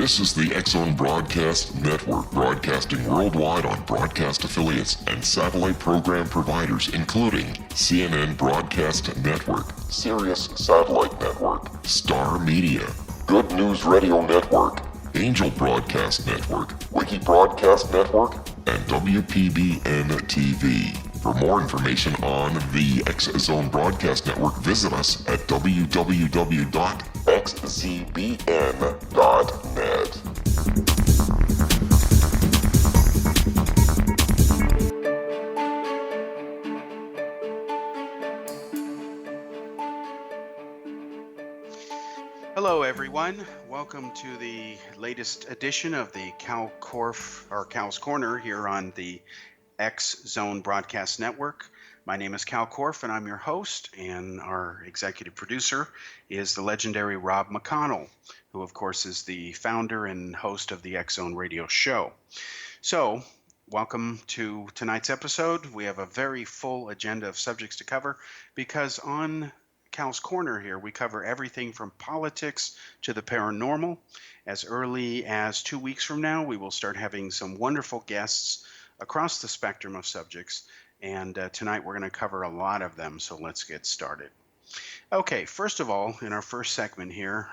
This is the X-Zone Broadcast Network, broadcasting worldwide on broadcast affiliates and satellite program providers, including CNN Broadcast Network, Sirius Satellite Network, Star Media, Good News Radio Network, Angel Broadcast Network, Wiki Broadcast Network, and WPBN TV. For more information on the X-Zone Broadcast Network, visit us at www.xzbn.net. Hello, everyone. Welcome to the latest edition of the Kal Korff, or Kal's Corner, here on the X-Zone Broadcast Network. My name is Kal Korff, and I'm your host, and our executive producer is the legendary Rob McConnell, who, of course, is the founder and host of the X-Zone radio show. So, welcome to tonight's episode. We have a very full agenda of subjects to cover, because on Kal's Corner here, we cover everything from politics to the paranormal. As early as 2 weeks from now, we will start having some wonderful guests across the spectrum of subjects, and tonight we're going to cover a lot of them, so let's get started. Okay, first of all, in our first segment here,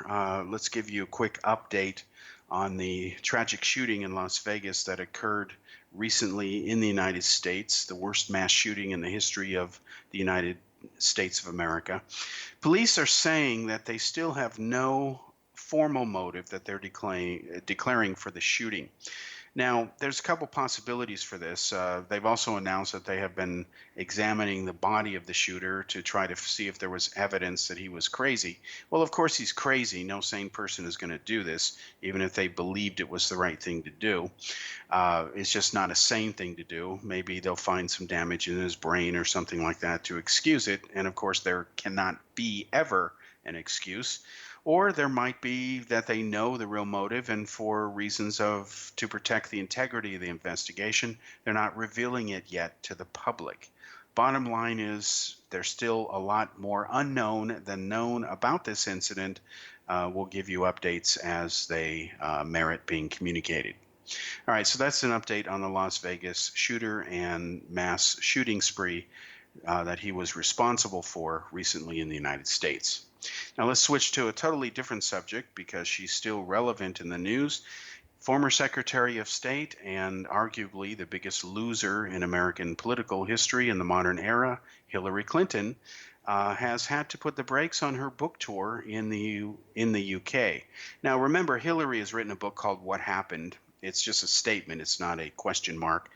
let's give you a quick update on the tragic shooting in Las Vegas that occurred recently in the United States, the worst mass shooting in the history of the United States of America. Police are saying that they still have no formal motive that they're declaring for the shooting. Now, there's a couple possibilities for this. They've also announced that they have been examining the body of the shooter to try to see if there was evidence that he was crazy. Well, of course he's crazy. No sane person is going to do this, even if they believed it was the right thing to do. It's just not a sane thing to do. Maybe they'll find some damage in his brain or something like that to excuse it. And of course, there cannot be ever an excuse. Or there might be that they know the real motive, and for reasons to protect the integrity of the investigation, they're not revealing it yet to the public. Bottom line is there's still a lot more unknown than known about this incident. We'll give you updates as they merit being communicated. All right, so that's an update on the Las Vegas shooter and mass shooting spree that he was responsible for recently in the United States. Now let's switch to a totally different subject because she's still relevant in the news. Former Secretary of State and arguably the biggest loser in American political history in the modern era, Hillary Clinton, has had to put the brakes on her book tour in the UK. Now remember, Hillary has written a book called What Happened. It's just a statement. It's not a question mark.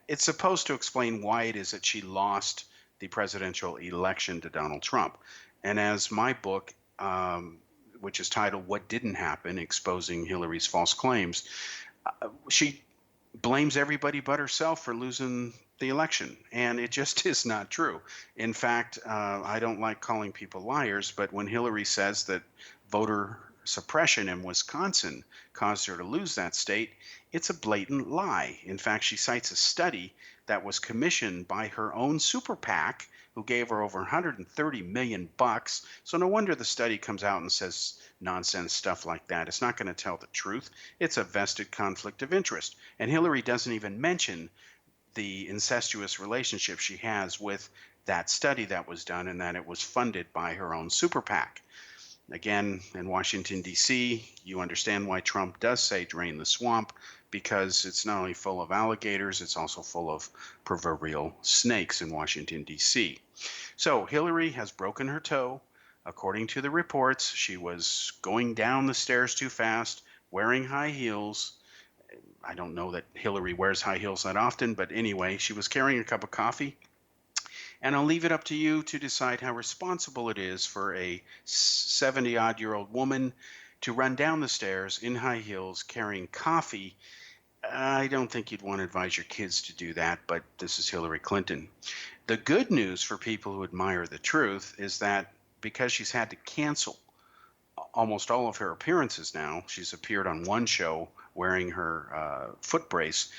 It's supposed to explain why it is that she lost the presidential election to Donald Trump. And as my book, which is titled What Didn't Happen, Exposing Hillary's False Claims, she blames everybody but herself for losing the election. And it just is not true. In fact, I don't like calling people liars, but when Hillary says that voter suppression in Wisconsin caused her to lose that state, it's a blatant lie. In fact, she cites a study that was commissioned by her own super PAC, who gave her over $130 million. So no wonder the study comes out and says nonsense stuff like that. It's not going to tell the truth. It's a vested conflict of interest. And Hillary doesn't even mention the incestuous relationship she has with that study that was done, and that it was funded by her own super PAC. Again, in Washington, D.C., you understand why Trump does say drain the swamp, because it's not only full of alligators, it's also full of proverbial snakes in Washington, D.C. So Hillary has broken her toe. According to the reports, she was going down the stairs too fast, wearing high heels. I don't know that Hillary wears high heels that often, but anyway, she was carrying a cup of coffee. And I'll leave it up to you to decide how responsible it is for a 70-odd-year-old woman to run down the stairs in high heels carrying coffee. I don't think you'd want to advise your kids to do that, but this is Hillary Clinton. The good news for people who admire the truth is that because she's had to cancel almost all of her appearances now, she's appeared on one show wearing her foot brace.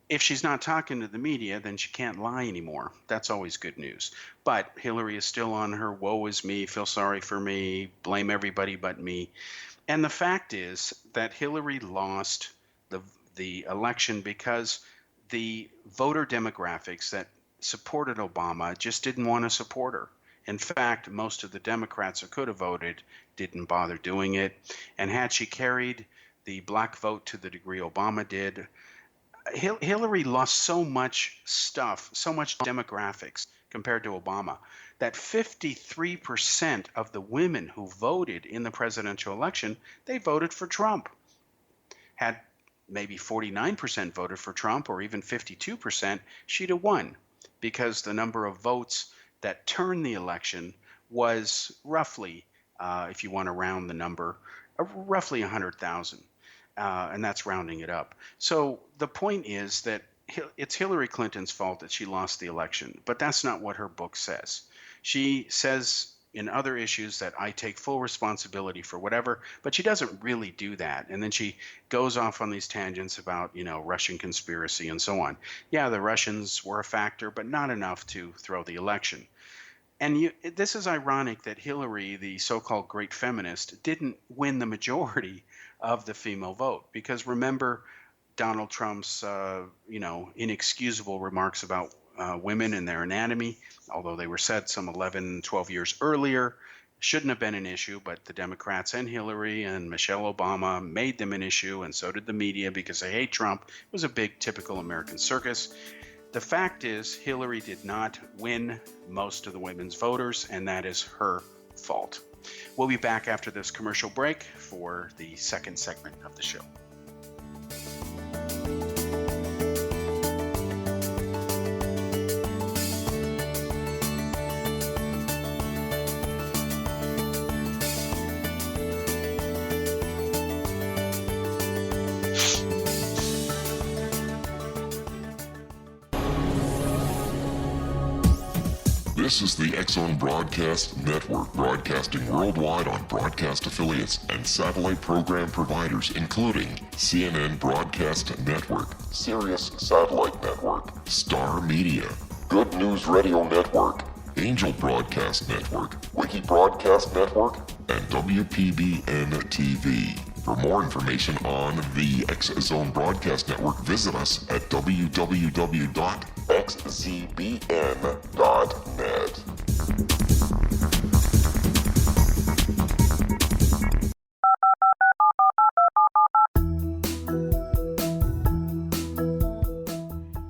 If she's not talking to the media, then she can't lie anymore. That's always good news. But Hillary is still on her woe is me, feel sorry for me, blame everybody but me. And the fact is that Hillary lost the the election because the voter demographics that supported Obama just didn't want to support her. In fact, most of the Democrats who could have voted didn't bother doing it. And had she carried the black vote to the degree Obama did, Hillary lost so much stuff, so much demographics compared to Obama, that 53% of the women who voted in the presidential election, they voted for Trump. Had maybe 49% voted for Trump or even 52%, she'd have won because the number of votes that turned the election was roughly, if you want to round the number, roughly 100,000. And that's rounding it up. So the point is that it's Hillary Clinton's fault that she lost the election, but that's not what her book says. She says in other issues that I take full responsibility for whatever, but she doesn't really do that. And then she goes off on these tangents about, Russian conspiracy and so on. Yeah, the Russians were a factor, but not enough to throw the election. And this is ironic that Hillary, the so-called great feminist, didn't win the majority of the female vote. Because remember Donald Trump's, inexcusable remarks about women and their anatomy, although they were said some 11, 12 years earlier, shouldn't have been an issue, but the Democrats and Hillary and Michelle Obama made them an issue, and so did the media because they hate Trump. It was a big, typical American circus. The fact is, Hillary did not win most of the women's voters, and that is her fault. We'll be back after this commercial break for the second segment of the show. This is the X-Zone Broadcast Network, broadcasting worldwide on broadcast affiliates and satellite program providers, including CNN Broadcast Network, Sirius Satellite Network, Star Media, Good News Radio Network, Angel Broadcast Network, Wiki Broadcast Network, and WPBN TV. For more information on the X-Zone Broadcast Network, visit us at www.xzbn.net.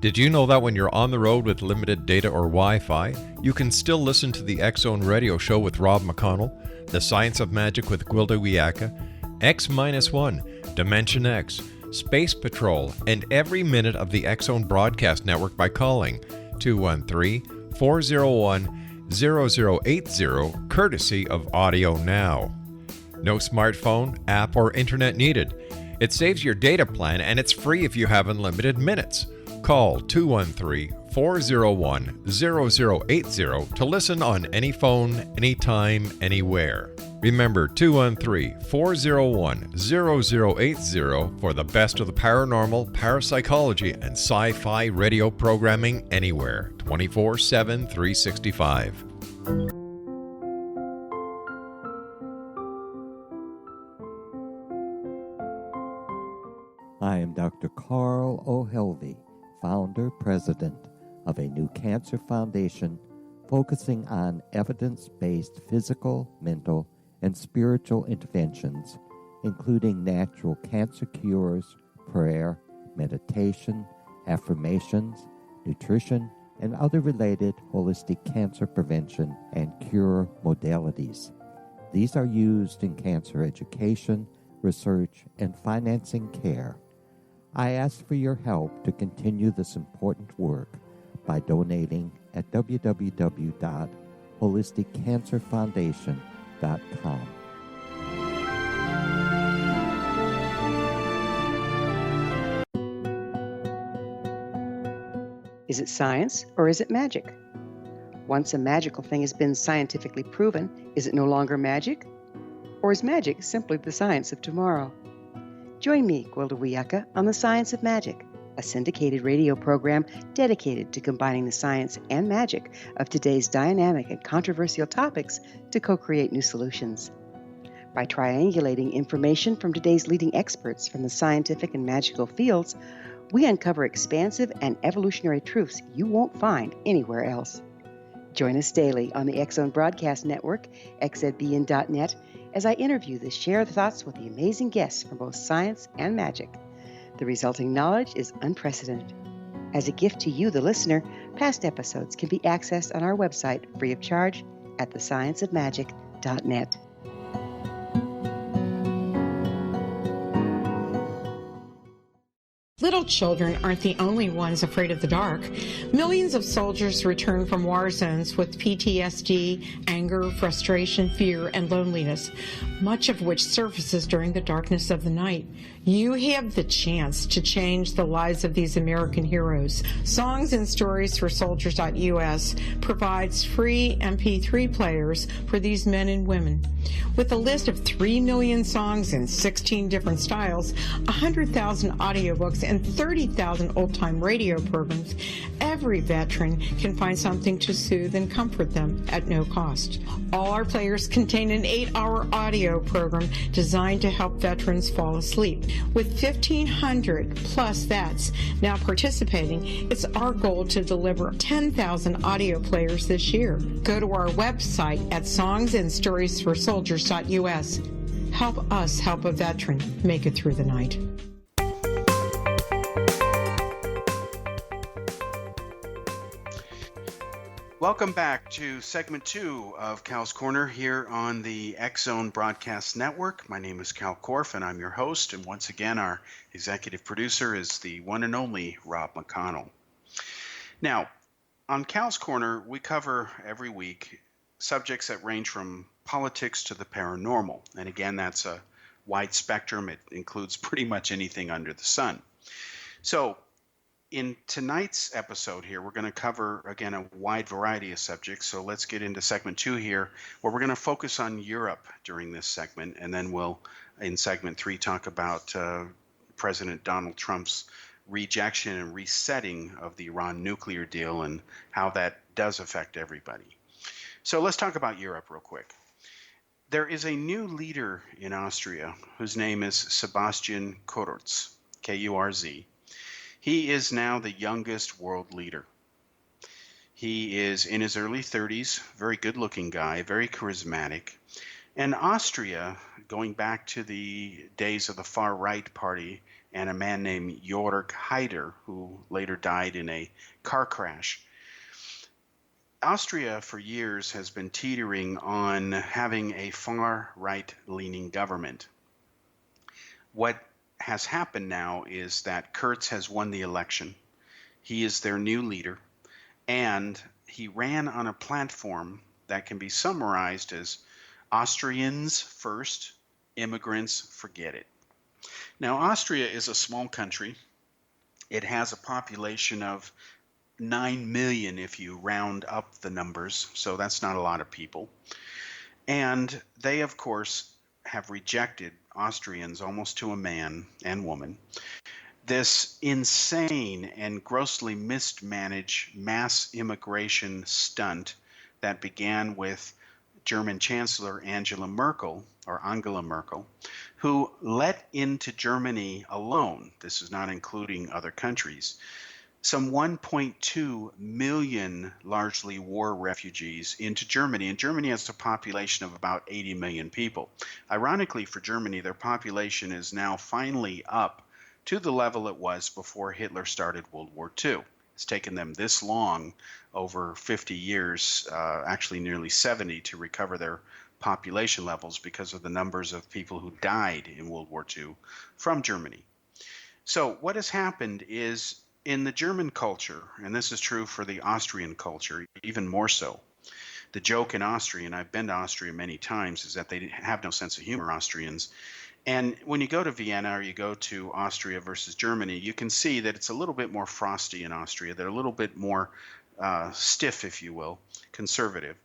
Did you know that when you're on the road with limited data or Wi-Fi, you can still listen to the X-Zone Radio Show with Rob McConnell, The Science of Magic with Gwilda Wiyaka, X-1, Dimension X, Space Patrol, and every minute of the X-Zone Broadcast Network by calling 213-401-0080, courtesy of Audio Now. No smartphone, app, or internet needed. It saves your data plan and it's free if you have unlimited minutes. Call 213-401-0080 to listen on any phone, anytime, anywhere. Remember 213-401-0080 for the best of the paranormal, parapsychology, and sci-fi radio programming anywhere, 24/7, 365. I am Dr. Carl O'Helvey, founder, president of a new cancer foundation focusing on evidence-based physical, mental, and spiritual interventions, including natural cancer cures, prayer, meditation, affirmations, nutrition, and other related holistic cancer prevention and cure modalities. These are used in cancer education, research, and financing care. I ask for your help to continue this important work by donating at www.holisticcancerfoundation.com. Is it science or is it magic? Once a magical thing has been scientifically proven, is it no longer magic? Or is magic simply the science of tomorrow? Join me, Gwilda Wiyaka, on The Science of Magic, a syndicated radio program dedicated to combining the science and magic of today's dynamic and controversial topics to co-create new solutions. By triangulating information from today's leading experts from the scientific and magical fields, we uncover expansive and evolutionary truths you won't find anywhere else. Join us daily on the X-Zone Broadcast Network, xzbn.net, as I interview the share thoughts with the amazing guests from both science and magic. The resulting knowledge is unprecedented. As a gift to you, the listener, past episodes can be accessed on our website free of charge at thescienceofmagic.net. Little children aren't the only ones afraid of the dark. Millions of soldiers return from war zones with PTSD, anger, frustration, fear, and loneliness, much of which surfaces during the darkness of the night. You have the chance to change the lives of these American heroes. Songs and Stories for Soldiers.us provides free MP3 players for these men and women. With a list of 3 million songs in 16 different styles, 100,000 audiobooks, and 30,000 old-time radio programs, every veteran can find something to soothe and comfort them at no cost. All our players contain an 8-hour audio program designed to help veterans fall asleep. With 1,500 plus vets now participating, it's our goal to deliver 10,000 audio players this year. Go to our website at songsandstoriesforsoldiers.us. Help us help a veteran make it through the night. Welcome back to segment 2 of Kal's Corner here on the X-Zone Broadcast Network. My name is Kal Korff, and I'm your host. And once again, our executive producer is the one and only Rob McConnell. Now, on Kal's Corner, we cover every week subjects that range from politics to the paranormal. And again, that's a wide spectrum. It includes pretty much anything under the sun. So, in tonight's episode here, we're going to cover, again, a wide variety of subjects. So let's get into segment 2 here, where we're going to focus on Europe during this segment. And then we'll, in segment 3, talk about President Donald Trump's rejection and resetting of the Iran nuclear deal and how that does affect everybody. So let's talk about Europe real quick. There is a new leader in Austria whose name is Sebastian Kurz, Kurz. He is now the youngest world leader. He is in his early 30s, very good-looking guy, very charismatic. And Austria, going back to the days of the far-right party and a man named Jörg Haider, who later died in a car crash, Austria for years has been teetering on having a far-right-leaning government. What has happened now is that Kurz has won the election. He is their new leader, and he ran on a platform that can be summarized as Austrians first, immigrants forget it. Now, Austria is a small country. It has a population of 9 million if you round up the numbers, so that's not a lot of people. And they, of course, have rejected Austrians almost to a man and woman. This insane and grossly mismanaged mass immigration stunt that began with German Chancellor Angela Merkel, who let into Germany alone, this is not including other countries, some 1.2 million largely war refugees into Germany. And Germany has a population of about 80 million people. Ironically, for Germany, their population is now finally up to the level it was before Hitler started World War II. It's taken them this long, over 50 years, actually nearly 70, to recover their population levels because of the numbers of people who died in World War II from Germany. So what has happened is, in the German culture, and this is true for the Austrian culture even more so, the joke in Austria, and I've been to Austria many times, is that they have no sense of humor, Austrians. And when you go to Vienna or you go to Austria versus Germany, you can see that it's a little bit more frosty in Austria. They're a little bit more stiff, if you will, conservative.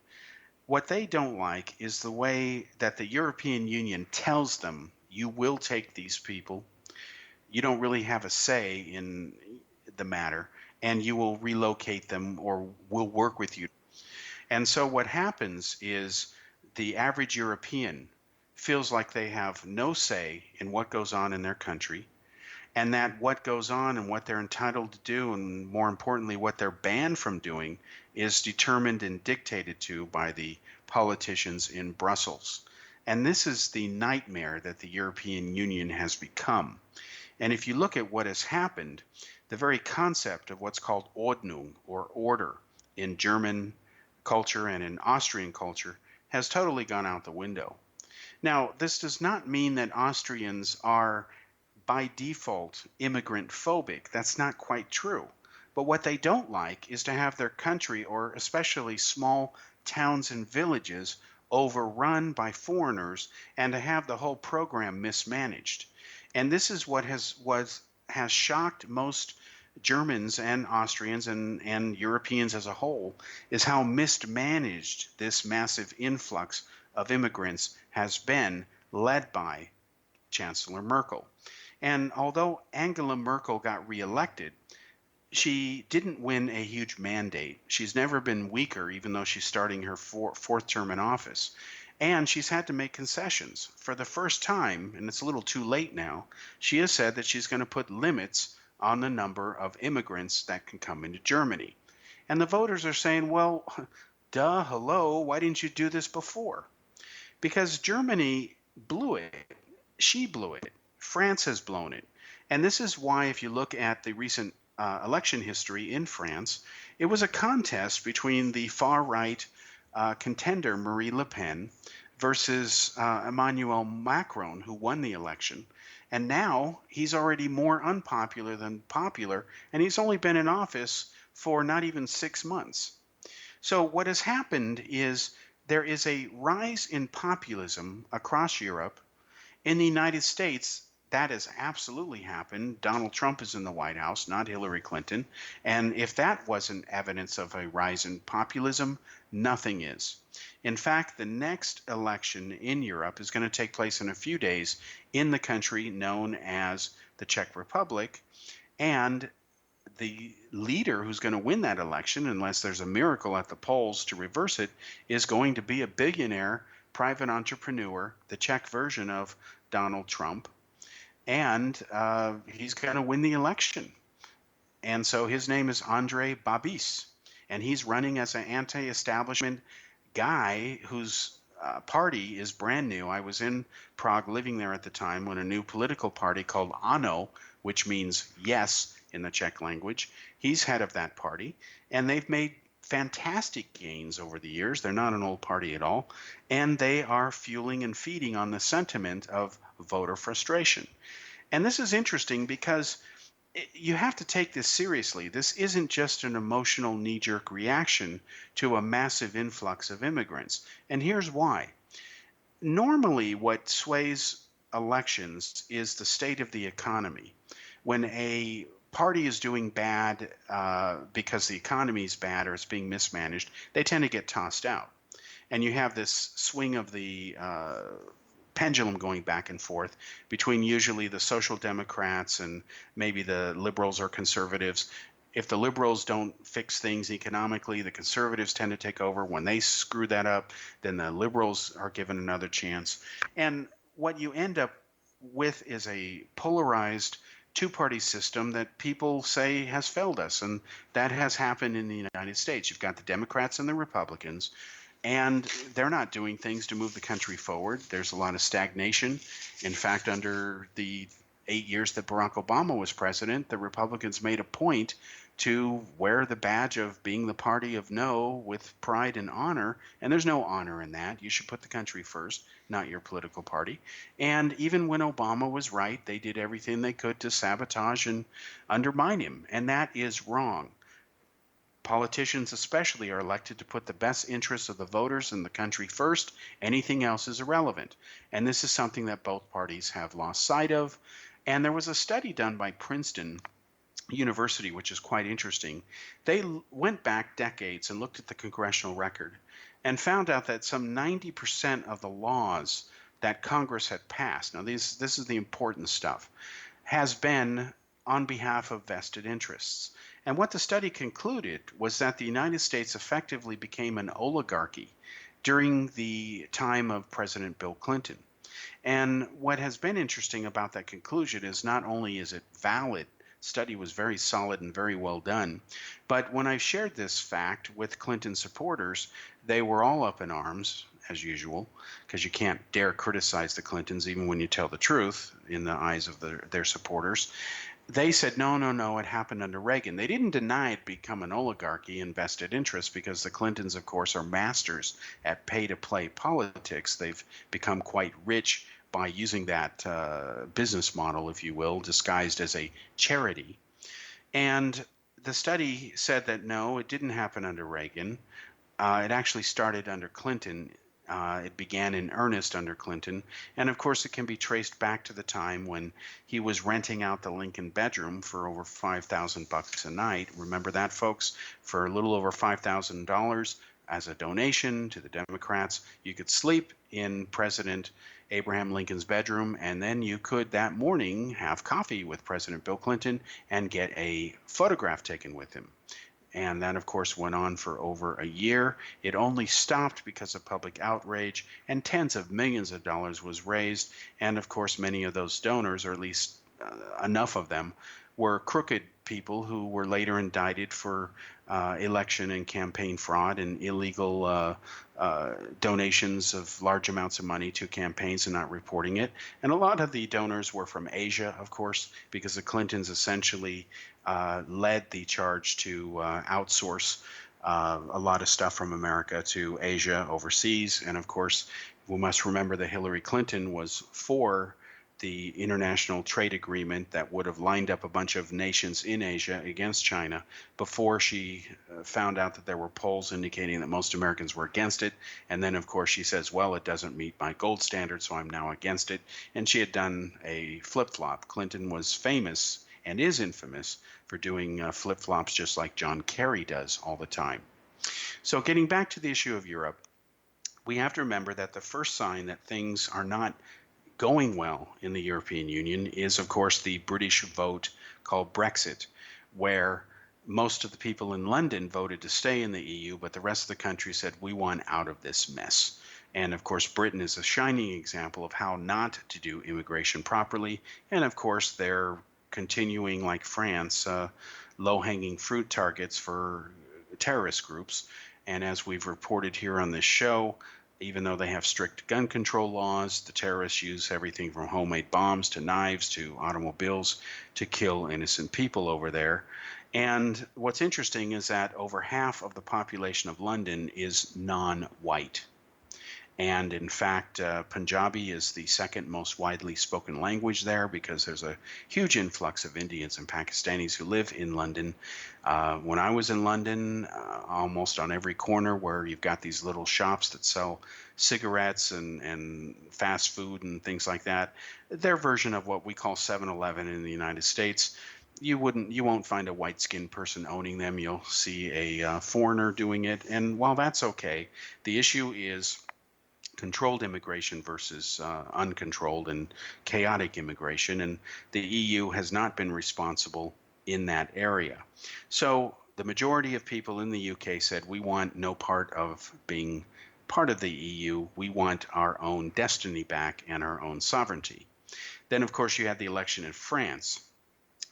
What they don't like is the way that the European Union tells them, you will take these people, you don't really have a say in the matter, and you will relocate them or we'll work with you. And so what happens is the average European feels like they have no say in what goes on in their country, and that what goes on and what they're entitled to do, and more importantly, what they're banned from doing, is determined and dictated to by the politicians in Brussels. And this is the nightmare that the European Union has become. And if you look at what has happened, the very concept of what's called Ordnung, or order, in German culture and in Austrian culture has totally gone out the window. Now, this does not mean that Austrians are by default immigrant phobic. That's not quite true. But what they don't like is to have their country, or especially small towns and villages, overrun by foreigners, and to have the whole program mismanaged. And this is what has shocked most Germans and Austrians and Europeans as a whole, is how mismanaged this massive influx of immigrants has been, led by Chancellor Merkel. And although Angela Merkel got reelected, she didn't win a huge mandate. She's never been weaker, even though she's starting her fourth term in office. And she's had to make concessions. For the first time, and it's a little too late now, she has said that she's going to put limits on the number of immigrants that can come into Germany. And the voters are saying, well, duh, hello, why didn't you do this before? Because Germany blew it. She blew it. France has blown it. And this is why, if you look at the recent election history in France, it was a contest between the far-right contender Marine Le Pen versus Emmanuel Macron, who won the election. And now he's already more unpopular than popular, and he's only been in office for not even 6 months. So what has happened is there is a rise in populism across Europe. In the United States, that has absolutely happened. Donald Trump is in the White House, not Hillary Clinton. And if that wasn't evidence of a rise in populism, nothing is. In fact, the next election in Europe is going to take place in a few days in the country known as the Czech Republic. And the leader who's going to win that election, unless there's a miracle at the polls to reverse it, is going to be a billionaire private entrepreneur, the Czech version of Donald Trump. And he's going to win the election. And so his name is Andrej Babiš, and he's running as an anti-establishment guy whose party is brand new. I was in Prague living there at the time when a new political party called ANO, which means yes in the Czech language, he's head of that party, and they've made fantastic gains over the years. They're not an old party at all, and they are fueling and feeding on the sentiment of voter frustration. And this is interesting because you have to take this seriously. This isn't just an emotional knee-jerk reaction to a massive influx of immigrants. And here's why. Normally, what sways elections is the state of the economy. When a party is doing bad because the economy is bad or it's being mismanaged, they tend to get tossed out. And you have this swing of the pendulum going back and forth between usually the Social Democrats and maybe the liberals or conservatives. If the liberals don't fix things economically, the conservatives tend to take over. When they screw that up, then the liberals are given another chance. And what you end up with is a polarized two-party system that people say has failed us, and that has happened in the United States. You've got the Democrats and the Republicans, and they're not doing things to move the country forward. There's a lot of stagnation. In fact, under the 8 years that Barack Obama was president, the Republicans made a point to wear the badge of being the party of no with pride and honor, and there's no honor in that. You should put the country first, not your political party. And even when Obama was right, they did everything they could to sabotage and undermine him, and that is wrong. Politicians especially are elected to put the best interests of the voters and the country first. Anything else is irrelevant. And this is something that both parties have lost sight of. And there was a study done by Princeton University, which is quite interesting. They went back decades and looked at the congressional record and found out that some 90% of the laws that Congress had passed, now this is the important stuff, has been on behalf of vested interests. And what the study concluded was that the United States effectively became an oligarchy during the time of President Bill Clinton. And what has been interesting about that conclusion is not only is it valid, study was very solid and very well done, but when I shared this fact with Clinton supporters, they were all up in arms as usual, because you can't dare criticize the Clintons even when you tell the truth in the eyes of their supporters. They said, no, no, no, it happened under Reagan. They didn't deny it become an oligarchy and vested interest because the Clintons, of course, are masters at pay-to-play politics. They've become quite rich by using that business model, if you will, disguised as a charity. And the study said that no, it didn't happen under Reagan. It actually started under Clinton. It began in earnest under Clinton, and of course it can be traced back to the time when he was renting out the Lincoln bedroom for over $5,000 a night. Remember that, folks? For a little over $5,000 as a donation to the Democrats, you could sleep in President Abraham Lincoln's bedroom, and then you could that morning have coffee with President Bill Clinton and get a photograph taken with him. And that, of course, went on for over a year. It only stopped because of public outrage, and tens of millions of dollars was raised. And, of course, many of those donors, or at least enough of them, were crooked people who were later indicted for election and campaign fraud and illegal donations of large amounts of money to campaigns and not reporting it. And a lot of the donors were from Asia, of course, because the Clintons essentially led the charge to outsource a lot of stuff from America to Asia overseas. And of course, we must remember that Hillary Clinton was for the international trade agreement that would have lined up a bunch of nations in Asia against China before she found out that there were polls indicating that most Americans were against it. And then, of course, she says, well, it doesn't meet my gold standard, so I'm now against it. And she had done a flip-flop. Clinton was famous and is infamous for doing flip-flops just like John Kerry does all the time. So getting back to the issue of Europe, we have to remember that the first sign that things are not going well in the European Union is, of course, the British vote called Brexit, where most of the people in London voted to stay in the EU, but the rest of the country said, we want out of this mess. And of course, Britain is a shining example of how not to do immigration properly. And of course, they're continuing, like France, low-hanging fruit targets for terrorist groups. And as we've reported here on this show, even though they have strict gun control laws, the terrorists use everything from homemade bombs to knives to automobiles to kill innocent people over there. And what's interesting is that over half of the population of London is non-white. And in fact, Punjabi is the second most widely spoken language there because there's a huge influx of Indians and Pakistanis who live in London. When I was in London, almost on every corner where you've got these little shops that sell cigarettes and fast food and things like that, their version of what we call 7-Eleven in the United States, you won't find a white-skinned person owning them. You'll see a foreigner doing it. And while that's okay, the issue is controlled immigration versus uncontrolled and chaotic immigration, and the EU has not been responsible in that area. So the majority of people in the UK said, we want no part of being part of the EU. We want our own destiny back and our own sovereignty. Then, of course, you had the election in France.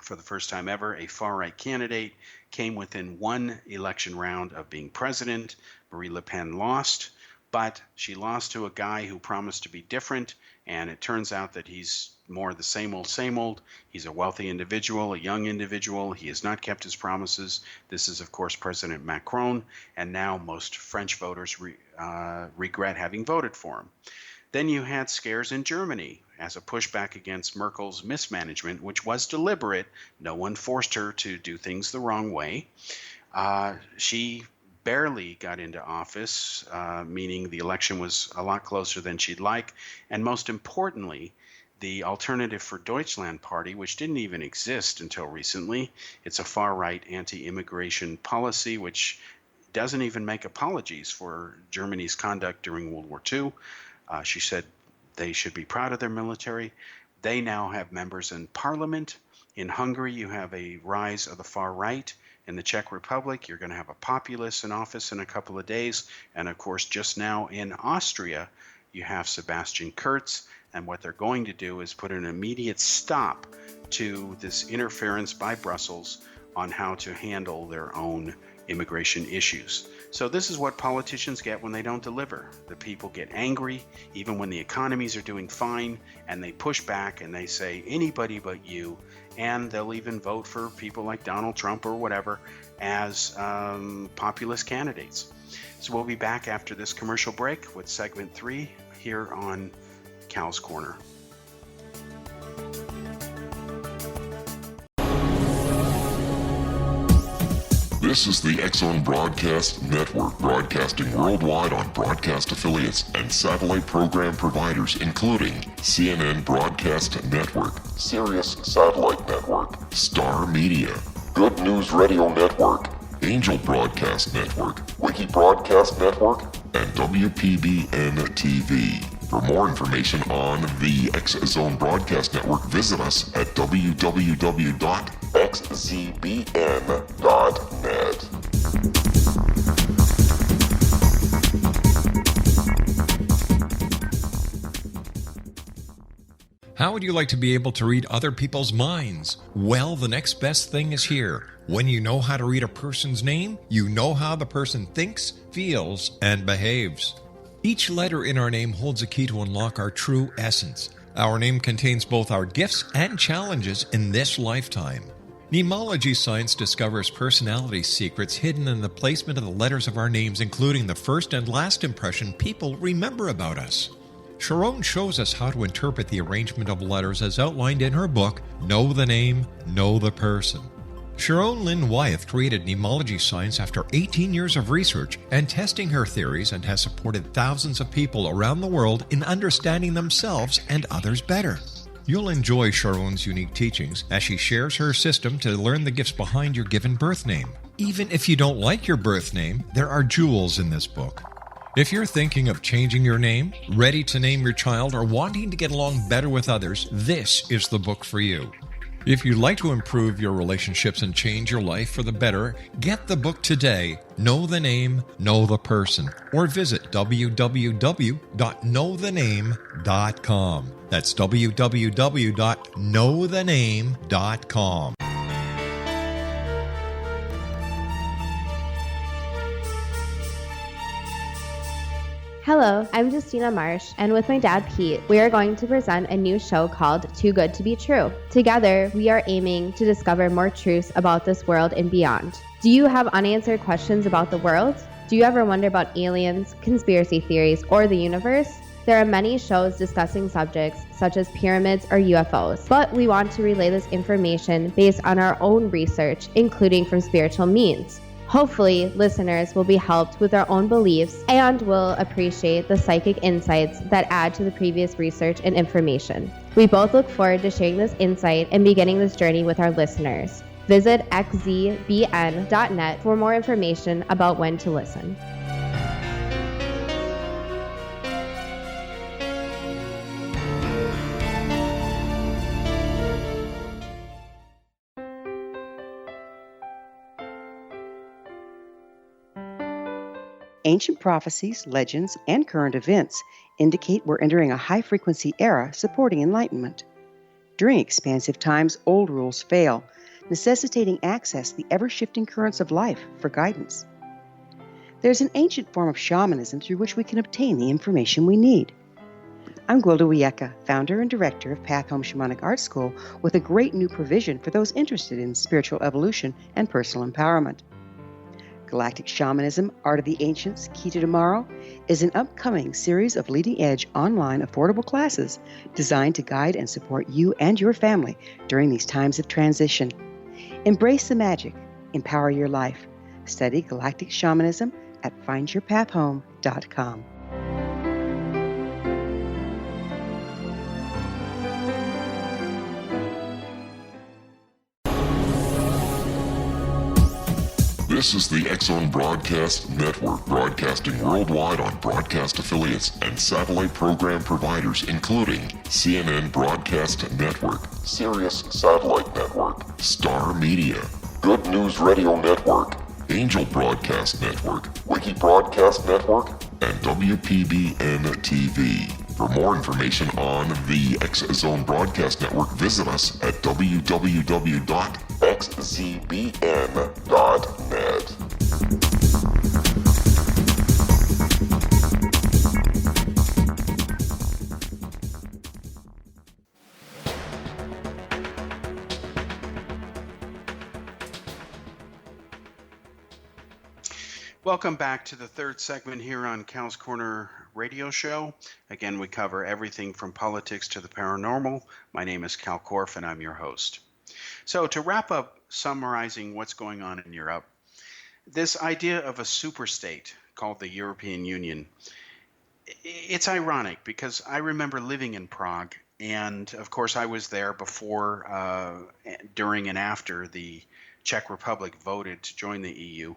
For the first time ever, a far-right candidate came within one election round of being president. Marine Le Pen lost. But she lost to a guy who promised to be different, and it turns out that he's more the same old, same old. He's a wealthy individual, a young individual. He has not kept his promises. This is, of course, President Macron, and now most French voters regret having voted for him. Then you had scares in Germany as a pushback against Merkel's mismanagement, which was deliberate. No one forced her to do things the wrong way. She barely got into office, meaning the election was a lot closer than she'd like. And most importantly, the Alternative for Deutschland party, which didn't even exist until recently, it's a far-right anti-immigration policy which doesn't even make apologies for Germany's conduct during World War II. She said they should be proud of their military. They now have members in parliament. In Hungary, you have a rise of the far right. In the Czech Republic, you're going to have a populist in office in a couple of days. And of course, just now in Austria, you have Sebastian Kurz. And what they're going to do is put an immediate stop to this interference by Brussels on how to handle their own immigration issues. So this is what politicians get when they don't deliver. The people get angry, even when the economies are doing fine, and they push back and they say, anybody but you, and they'll even vote for people like Donald Trump or whatever as populist candidates. So we'll be back after this commercial break with segment 3 here on Kal's Corner. This is the X-Zone Broadcast Network, broadcasting worldwide on broadcast affiliates and satellite program providers, including CNN Broadcast Network, Sirius Satellite Network, Star Media, Good News Radio Network, Angel Broadcast Network, Wiki Broadcast Network, and WPBN TV. For more information on the X-Zone Broadcast Network, visit us at www.xzbn.net. How would you like to be able to read other people's minds? Well, the next best thing is here. When you know how to read a person's name, you know how the person thinks, feels, and behaves. Each letter in our name holds a key to unlock our true essence. Our name contains both our gifts and challenges in this lifetime. Mnemology science discovers personality secrets hidden in the placement of the letters of our names, including the first and last impression people remember about us. Sharon shows us how to interpret the arrangement of letters as outlined in her book, Know the Name, Know the Person. Sharon Lynn Wyeth created mnemology science after 18 years of research and testing her theories, and has supported thousands of people around the world in understanding themselves and others better. You'll enjoy Sharon's unique teachings as she shares her system to learn the gifts behind your given birth name. Even if you don't like your birth name, there are jewels in this book. If you're thinking of changing your name, ready to name your child, or wanting to get along better with others, this is the book for you. If you'd like to improve your relationships and change your life for the better, get the book today, Know the Name, Know the Person, or visit www.knowthename.com. That's www.knowthename.com. Hello, I'm Justina Marsh, and with my dad Pete, we are going to present a new show called Too Good to Be True. Together, we are aiming to discover more truths about this world and beyond. Do you have unanswered questions about the world? Do you ever wonder about aliens, conspiracy theories, or the universe? There are many shows discussing subjects such as pyramids or UFOs, but we want to relay this information based on our own research, including from spiritual means. Hopefully, listeners will be helped with their own beliefs and will appreciate the psychic insights that add to the previous research and information. We both look forward to sharing this insight and beginning this journey with our listeners. Visit xzbn.net for more information about when to listen. Ancient prophecies, legends, and current events indicate we're entering a high-frequency era supporting enlightenment. During expansive times, old rules fail, necessitating access to the ever-shifting currents of life for guidance. There's an ancient form of shamanism through which we can obtain the information we need. I'm Gwilda Wiyaka, founder and director of Path Home Shamanic Art School, with a great new provision for those interested in spiritual evolution and personal empowerment. Galactic Shamanism, Art of the Ancients, Key to Tomorrow, is an upcoming series of leading-edge online affordable classes designed to guide and support you and your family during these times of transition. Embrace the magic. Empower your life. Study Galactic Shamanism at findyourpathhome.com. This is the X-Zone Broadcast Network, broadcasting worldwide on broadcast affiliates and satellite program providers, including CNN Broadcast Network, Sirius Satellite Network, Star Media, Good News Radio Network, Angel Broadcast Network, Wiki Broadcast Network, and WPBN TV. For more information on the X Zone Broadcast Network, visit us at www.xzbn.net. Welcome back to the third segment here on Cal's Corner radio show. Again, we cover everything from politics to the paranormal. My name is Kal Korff, and I'm your host. So to wrap up summarizing what's going on in Europe, this idea of a superstate called the European Union, it's ironic because I remember living in Prague, and of course I was there before, during, and after the Czech Republic voted to join the EU.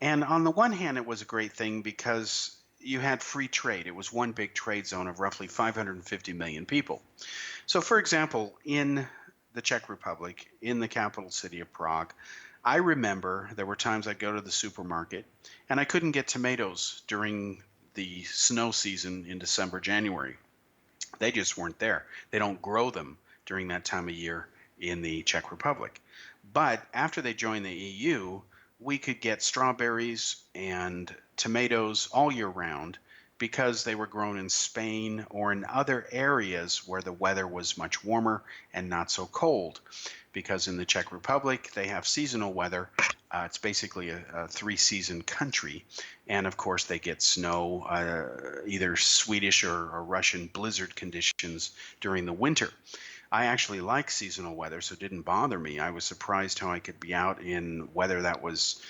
And on the one hand, it was a great thing because you had free trade. It was one big trade zone of roughly 550 million people. So, for example, in the Czech Republic, in the capital city of Prague, I remember there were times I'd go to the supermarket and I couldn't get tomatoes during the snow season in December, January. They just weren't there. They don't grow them during that time of year in the Czech Republic. But after they joined the EU, we could get strawberries and tomatoes all year round because they were grown in Spain or in other areas where the weather was much warmer and not so cold. Because in the Czech Republic, they have seasonal weather. It's basically a three-season country. And of course, they get snow, either Swedish or Russian blizzard conditions during the winter. I actually like seasonal weather, so it didn't bother me. I was surprised how I could be out in weather that was,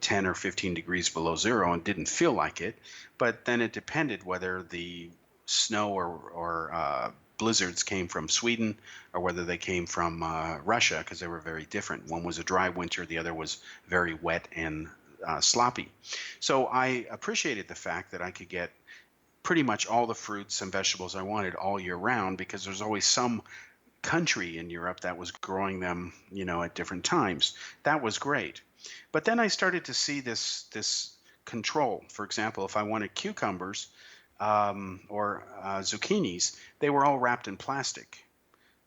10 or 15 degrees below zero and didn't feel like it. But then it depended whether the snow or blizzards came from Sweden or whether they came from Russia, because they were very different. One was a dry winter, the other was very wet and sloppy. So I appreciated the fact that I could get pretty much all the fruits and vegetables I wanted all year round, because there's always some country in Europe that was growing them, at different times. That was great. But then I started to see this control. For example, if I wanted cucumbers or zucchinis, they were all wrapped in plastic.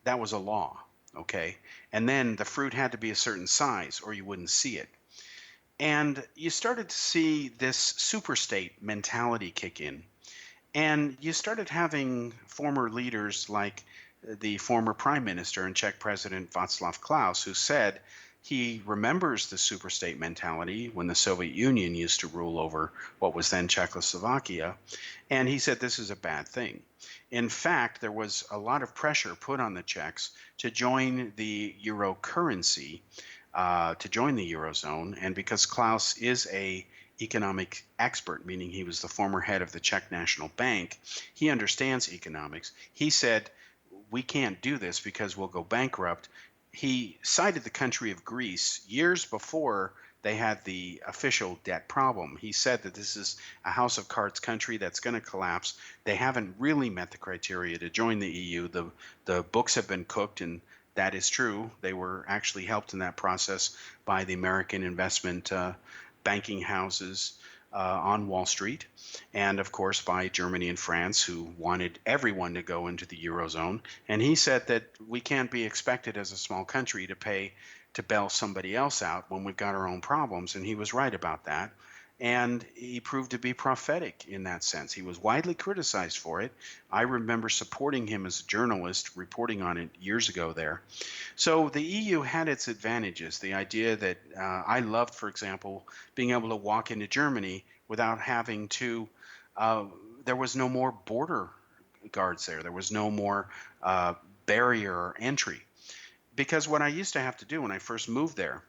That was a law, okay? And then the fruit had to be a certain size or you wouldn't see it. And you started to see this superstate mentality kick in. And you started having former leaders like the former prime minister and Czech president Václav Klaus, who said he remembers the superstate mentality when the Soviet Union used to rule over what was then Czechoslovakia. And he said this is a bad thing. In fact, there was a lot of pressure put on the Czechs to join the euro currency, to join the Eurozone. And because Klaus is a economic expert, meaning he was the former head of the Czech National Bank, he understands economics. He said, we can't do this because we'll go bankrupt. He cited the country of Greece years before they had the official debt problem. He said that this is a house of cards country that's going to collapse. They haven't really met the criteria to join the EU. The books have been cooked, and that is true. They were actually helped in that process by the American investment banking houses on Wall Street, and of course by Germany and France, who wanted everyone to go into the Eurozone. And he said that we can't be expected as a small country to bail somebody else out when we've got our own problems. And he was right about that. And he proved to be prophetic in that sense. He was widely criticized for it. I remember supporting him as a journalist, reporting on it years ago there. So the EU had its advantages. The idea that I loved, for example, being able to walk into Germany without having to, there was no more border guards there. There was no more barrier or entry. Because what I used to have to do when I first moved there,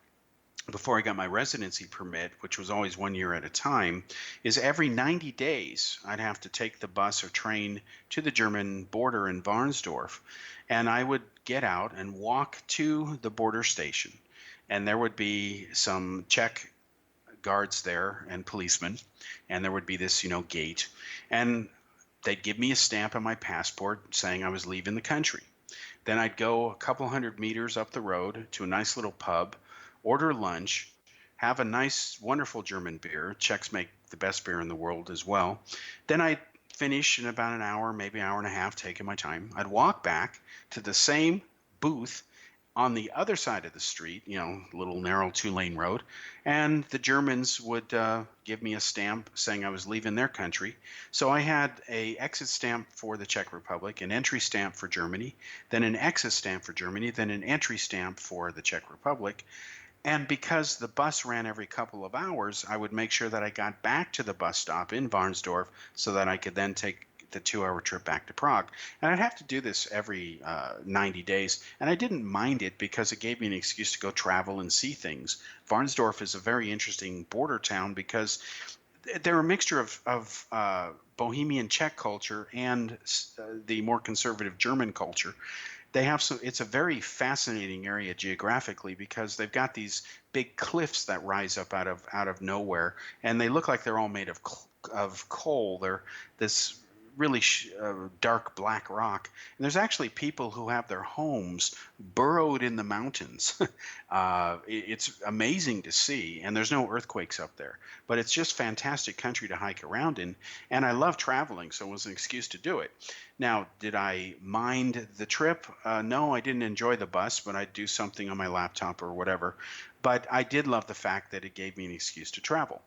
before I got my residency permit, which was always 1 year at a time, is every 90 days I'd have to take the bus or train to the German border in Warnsdorf. And I would get out and walk to the border station. And there would be some Czech guards there and policemen. And there would be this, gate. And they'd give me a stamp on my passport saying I was leaving the country. Then I'd go a couple hundred meters up the road to a nice little pub, order lunch, have a nice, wonderful German beer. Czechs make the best beer in the world as well. Then I'd finish in about an hour, maybe an hour and a half, taking my time. I'd walk back to the same booth on the other side of the street, little narrow 2-lane road, and the Germans would give me a stamp saying I was leaving their country. So I had a exit stamp for the Czech Republic, an entry stamp for Germany, then an exit stamp for Germany, then an entry stamp for the Czech Republic. And because the bus ran every couple of hours, I would make sure that I got back to the bus stop in Varnsdorf so that I could then take the 2-hour trip back to Prague. And I'd have to do this every 90 days. And I didn't mind it because it gave me an excuse to go travel and see things. Varnsdorf is a very interesting border town because they're a mixture of Bohemian Czech culture and the more conservative German culture. They have it's a very fascinating area geographically because they've got these big cliffs that rise up out of nowhere, and they look like they're all made of coal. They're this really dark black rock. And there's actually people who have their homes burrowed in the mountains. It's amazing to see, and there's no earthquakes up there. But it's just fantastic country to hike around in, and I love traveling, so it was an excuse to do it. Now, did I mind the trip? No, I didn't enjoy the bus, but I'd do something on my laptop or whatever. But I did love the fact that it gave me an excuse to travel.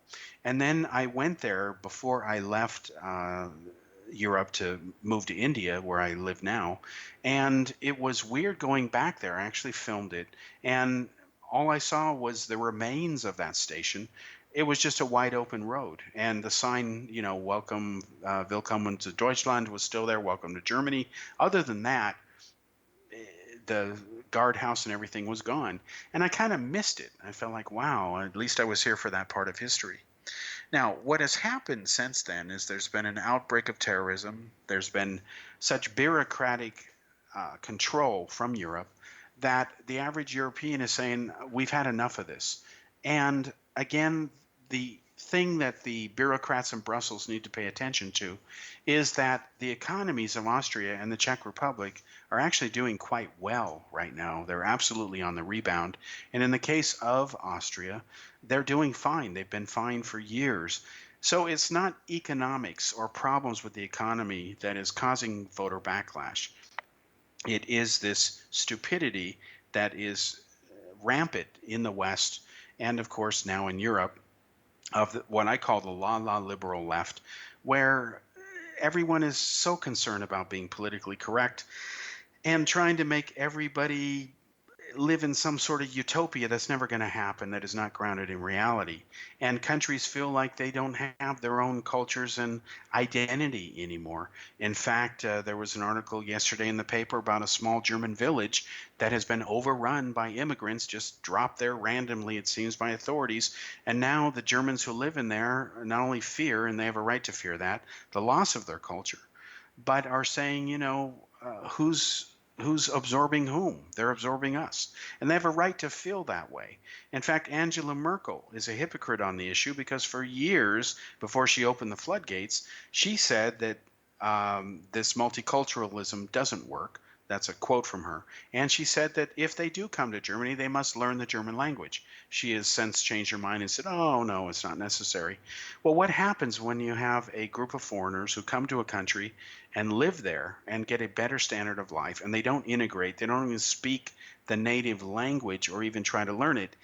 And then I went there before I left Europe to move to India, where I live now. And it was weird going back there. I actually filmed it. And all I saw was the remains of that station. It was just a wide open road. And the sign, welcome, Willkommen to Deutschland was still there, welcome to Germany. Other than that, the guardhouse and everything was gone. And I kind of missed it. I felt like, wow, at least I was here for that part of history. Now, what has happened since then is there's been an outbreak of terrorism. There's been such bureaucratic control from Europe that the average European is saying, we've had enough of this. And again, the thing that the bureaucrats in Brussels need to pay attention to is that the economies of Austria and the Czech Republic are actually doing quite well right now. They're absolutely on the rebound. And in the case of Austria, they're doing fine. They've been fine for years. So it's not economics or problems with the economy that is causing voter backlash. It is this stupidity that is rampant in the West and, of course, now in Europe, of what I call the la liberal left, where everyone is so concerned about being politically correct and trying to make everybody live in some sort of utopia that's never going to happen, that is not grounded in reality. And countries feel like they don't have their own cultures and identity anymore. In fact, there was an article yesterday in the paper about a small German village that has been overrun by immigrants, just dropped there randomly, it seems, by authorities. And now the Germans who live in there not only fear, and they have a right to fear that, the loss of their culture, but are saying, who's absorbing whom? They're absorbing us. And they have a right to feel that way. In fact, Angela Merkel is a hypocrite on the issue because for years before she opened the floodgates, she said that this multiculturalism doesn't work. That's a quote from her. And she said that if they do come to Germany, they must learn the German language. She has since changed her mind and said, oh, no, it's not necessary. Well, what happens when you have a group of foreigners who come to a country and live there and get a better standard of life, and they don't integrate, they don't even speak the native language or even try to learn it?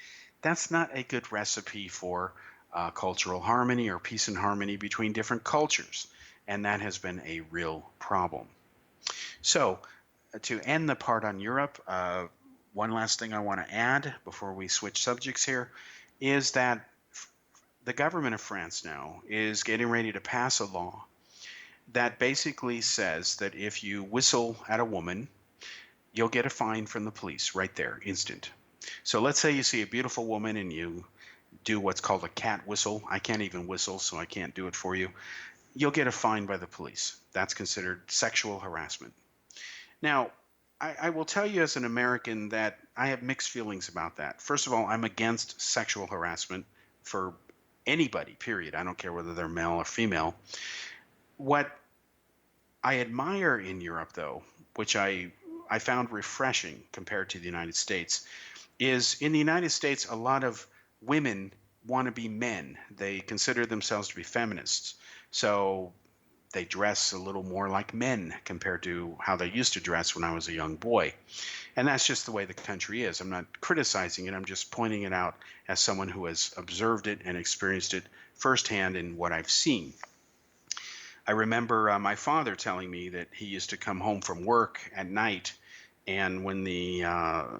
That's not a good recipe for cultural harmony or peace and harmony between different cultures. And that has been a real problem. So, to end the part on Europe, one last thing I want to add before we switch subjects here is that the government of France now is getting ready to pass a law that basically says that if you whistle at a woman, you'll get a fine from the police right there, instant. So let's say you see a beautiful woman and you do what's called a cat whistle. I can't even whistle, so I can't do it for you. You'll get a fine by the police. That's considered sexual harassment. Now, I will tell you as an American that I have mixed feelings about that. First of all, I'm against sexual harassment for anybody, period. I don't care whether they're male or female. What I admire in Europe, though, which I found refreshing compared to the United States, is in the United States, a lot of women want to be men. They consider themselves to be feminists. So they dress a little more like men compared to how they used to dress when I was a young boy. And that's just the way the country is. I'm not criticizing it. I'm just pointing it out as someone who has observed it and experienced it firsthand in what I've seen. I remember my father telling me that he used to come home from work at night, and when the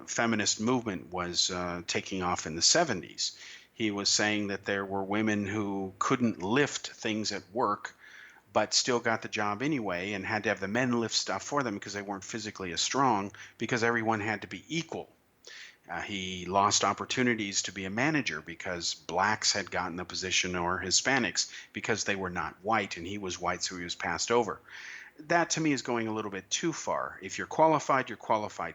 feminist movement was taking off in the 70s, he was saying that there were women who couldn't lift things at work but still got the job anyway and had to have the men lift stuff for them because they weren't physically as strong, because everyone had to be equal. He lost opportunities to be a manager because blacks had gotten the position, or Hispanics because they were not white, and he was white, so he was passed over. That to me is going a little bit too far. If you're qualified,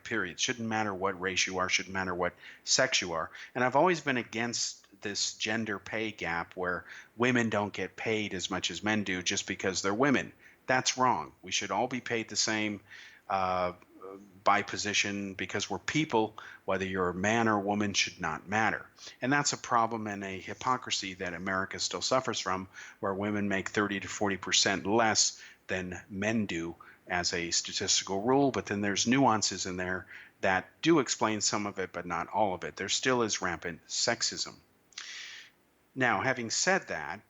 period. Shouldn't matter what race you are, shouldn't matter what sex you are. And I've always been against this gender pay gap where women don't get paid as much as men do just because they're women. That's wrong. We should all be paid the same by position, because we're people. Whether you're a man or a woman should not matter. And that's a problem and a hypocrisy that America still suffers from, where women make 30 to 40% less than men do as a statistical rule. But then there's nuances in there that do explain some of it, but not all of it. There still is rampant sexism. Now, having said that,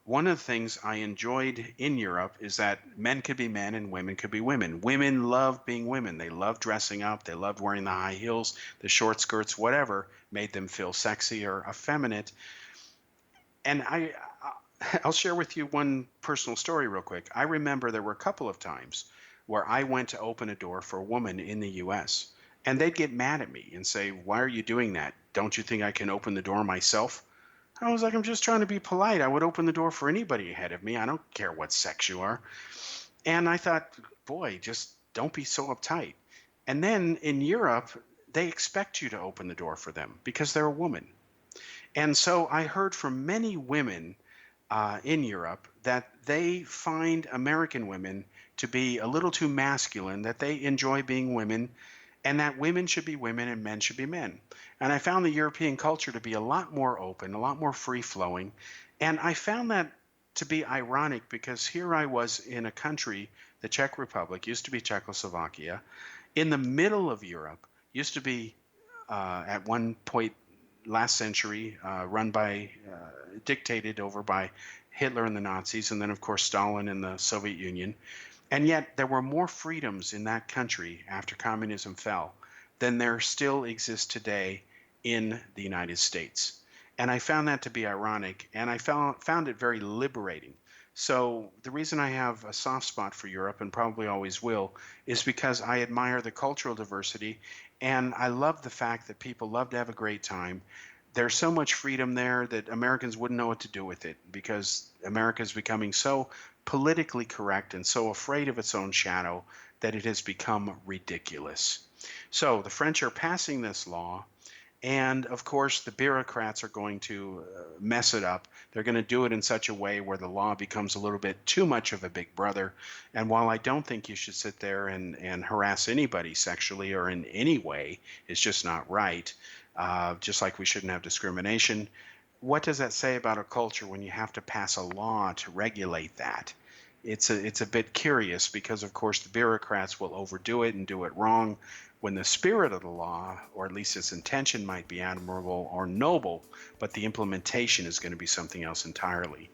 one of the things I enjoyed in Europe is that men could be men and women could be women. Women love being women. They love dressing up. They loved wearing the high heels, the short skirts, whatever made them feel sexy or effeminate. And I'll share with you one personal story real quick. I remember there were a couple of times where I went to open a door for a woman in the U.S., and they'd get mad at me and say, "Why are you doing that? Don't you think I can open the door myself?" I was like, "I'm just trying to be polite. I would open the door for anybody ahead of me. I don't care what sex you are." And I thought, boy, just don't be so uptight. And then in Europe, they expect you to open the door for them because they're a woman. And so I heard from many women in Europe that they find American women to be a little too masculine, that they enjoy being women, and that women should be women and men should be men. And I found the European culture to be a lot more open, a lot more free-flowing. And I found that to be ironic, because here I was in a country, the Czech Republic, used to be Czechoslovakia, in the middle of Europe, used to be at one point last century dictated over by Hitler and the Nazis, and then of course Stalin and the Soviet Union. And yet there were more freedoms in that country after communism fell than there still exists today in the United States. And I found that to be ironic, and I found it very liberating. So the reason I have a soft spot for Europe, and probably always will, is because I admire the cultural diversity, and I love the fact that people love to have a great time. There's so much freedom there that Americans wouldn't know what to do with it, because America is becoming so politically correct and so afraid of its own shadow that it has become ridiculous. So the French are passing this law, and of course the bureaucrats are going to mess it up. They're going to do it in such a way where the law becomes a little bit too much of a big brother. And while I don't think you should sit there and harass anybody sexually or in any way, it's just not right. Just like we shouldn't have discrimination. What does that say about a culture when you have to pass a law to regulate that? It's a bit curious, because of course the bureaucrats will overdo it and do it wrong, when the spirit of the law, or at least its intention, might be admirable or noble, but the implementation is going to be something else entirely.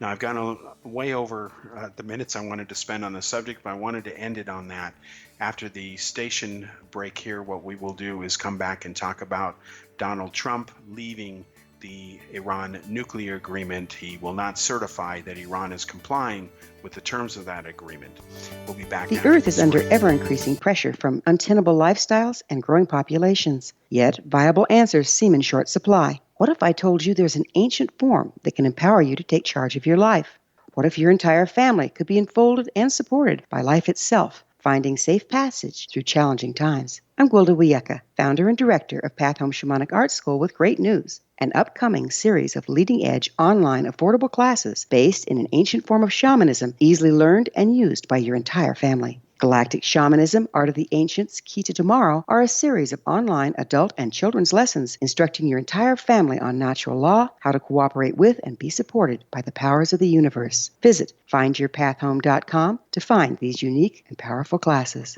Now, I've gone way over the minutes I wanted to spend on the subject, but I wanted to end it on that. After the station break here, what we will do is come back and talk about Donald Trump leaving the Iran nuclear agreement. He will not certify that Iran is complying with the terms of that agreement. We'll be back. The Earth is under ever-increasing pressure from untenable lifestyles and growing populations. Yet, viable answers seem in short supply. What if I told you there's an ancient form that can empower you to take charge of your life? What if your entire family could be enfolded and supported by life itself, finding safe passage through challenging times? I'm Gwilda Wiyaka, founder and director of Path Home Shamanic Art School, with great news: an upcoming series of leading-edge online affordable classes based in an ancient form of shamanism, easily learned and used by your entire family. Galactic Shamanism, Art of the Ancients, Key to Tomorrow are a series of online adult and children's lessons instructing your entire family on natural law, how to cooperate with and be supported by the powers of the universe. Visit findyourpathhome.com to find these unique and powerful classes.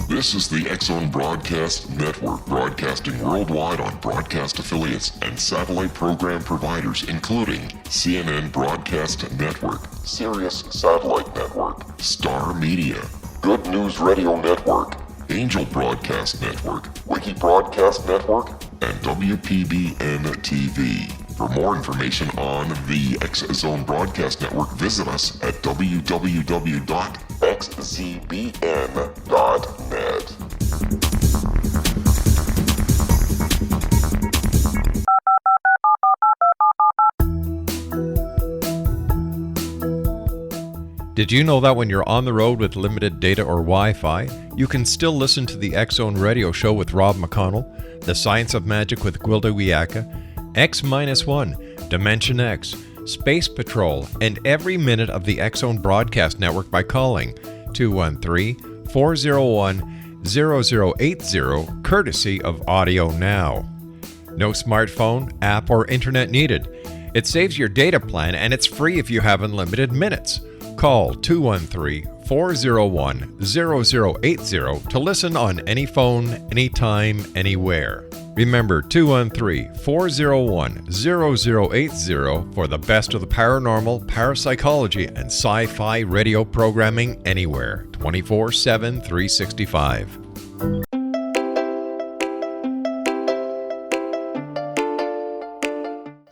This is the X-Zone Broadcast Network, broadcasting worldwide on broadcast affiliates and satellite program providers, including CNN Broadcast Network, Sirius Satellite Network, Star Media, Good News Radio Network, Angel Broadcast Network, Wiki Broadcast Network, and WPBN TV. For more information on the X-Zone Broadcast Network, visit us at www.xzbn.net. Did you know that when you're on the road with limited data or Wi-Fi, you can still listen to the X-Zone Radio Show with Rob McConnell, The Science of Magic with Gwilda Wiyaka, X-1, Dimension X, Space Patrol, and every minute of the X-Zone Broadcast Network by calling 213-401-0080, courtesy of Audio Now. No smartphone, app, or internet needed. It saves your data plan and it's free if you have unlimited minutes. Call 213-401-0080 to listen on any phone, anytime, anywhere. Remember 213-401-0080 for the best of the paranormal, parapsychology, and sci-fi radio programming anywhere, 24/7, 365.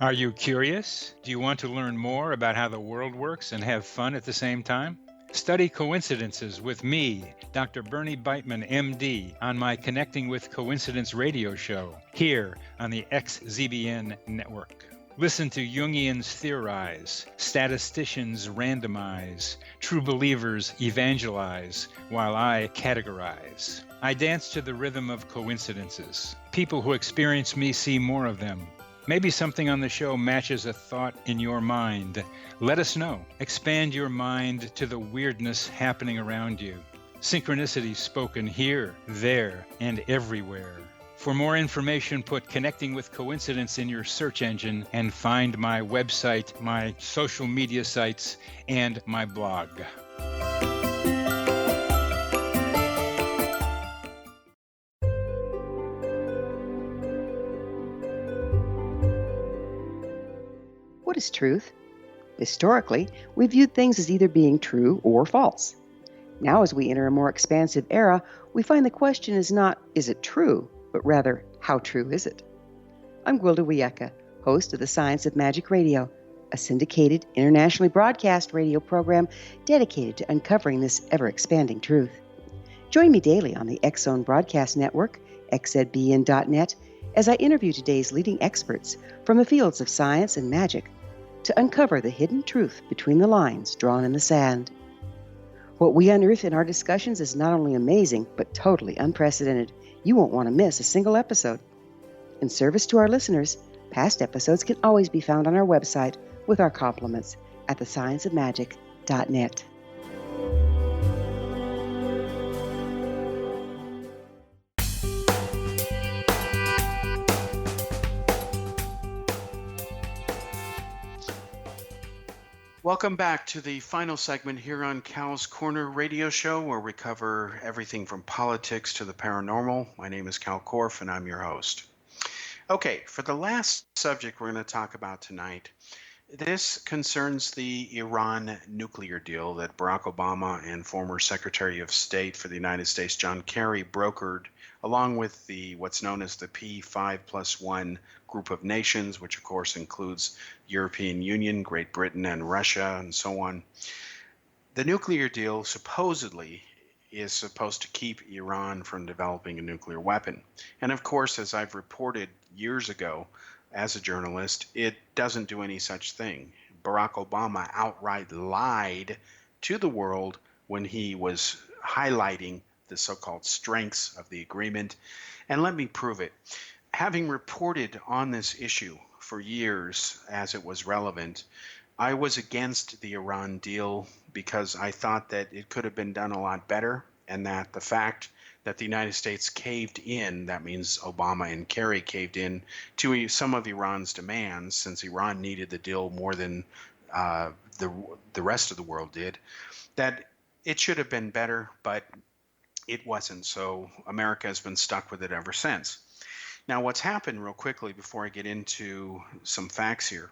Are you curious? Do you want to learn more about how the world works and have fun at the same time? Study coincidences with me, Dr. Bernie Beitman, MD, on my Connecting with Coincidence radio show, here on the XZBN network. Listen to Jungians theorize, statisticians randomize, true believers evangelize, while I categorize. I dance to the rhythm of coincidences. People who experience me see more of them. Maybe something on the show matches a thought in your mind. Let us know. Expand your mind to the weirdness happening around you. Synchronicity spoken here, there, and everywhere. For more information, put Connecting with Coincidence in your search engine and find my website, my social media sites, and my blog. What is truth? Historically, we viewed things as either being true or false. Now, as we enter a more expansive era, we find the question is not, is it true, but rather, how true is it? I'm Gwilda Wiyaka, host of the Science of Magic Radio, a syndicated, internationally broadcast radio program dedicated to uncovering this ever-expanding truth. Join me daily on the X-Zone Broadcast Network, xzbn.net, as I interview today's leading experts from the fields of science and magic to uncover the hidden truth between the lines drawn in the sand. What we unearth in our discussions is not only amazing, but totally unprecedented. You won't want to miss a single episode. In service to our listeners, past episodes can always be found on our website with our compliments at thescienceofmagic.net. Welcome back to the final segment here on Kal's Corner radio show, where we cover everything from politics to the paranormal. My name is Kal Korff, and I'm your host. Okay, for the last subject we're going to talk about tonight, this concerns the Iran nuclear deal that Barack Obama and former Secretary of State for the United States, John Kerry, brokered, along with the what's known as the P5+1 group of nations, which of course includes European Union, Great Britain, and Russia, and so on. The nuclear deal supposedly is supposed to keep Iran from developing a nuclear weapon. And of course, as I've reported years ago as a journalist, it doesn't do any such thing. Barack Obama outright lied to the world when he was highlighting the so-called strengths of the agreement. And let me prove it. Having reported on this issue for years as it was relevant, I was against the Iran deal because I thought that it could have been done a lot better, and that the fact that the United States caved in, that means Obama and Kerry caved in to some of Iran's demands, since Iran needed the deal more than uh, the the rest of the world did, that it should have been better, but it wasn't. So America has been stuck with it ever since. Now, what's happened real quickly before I get into some facts here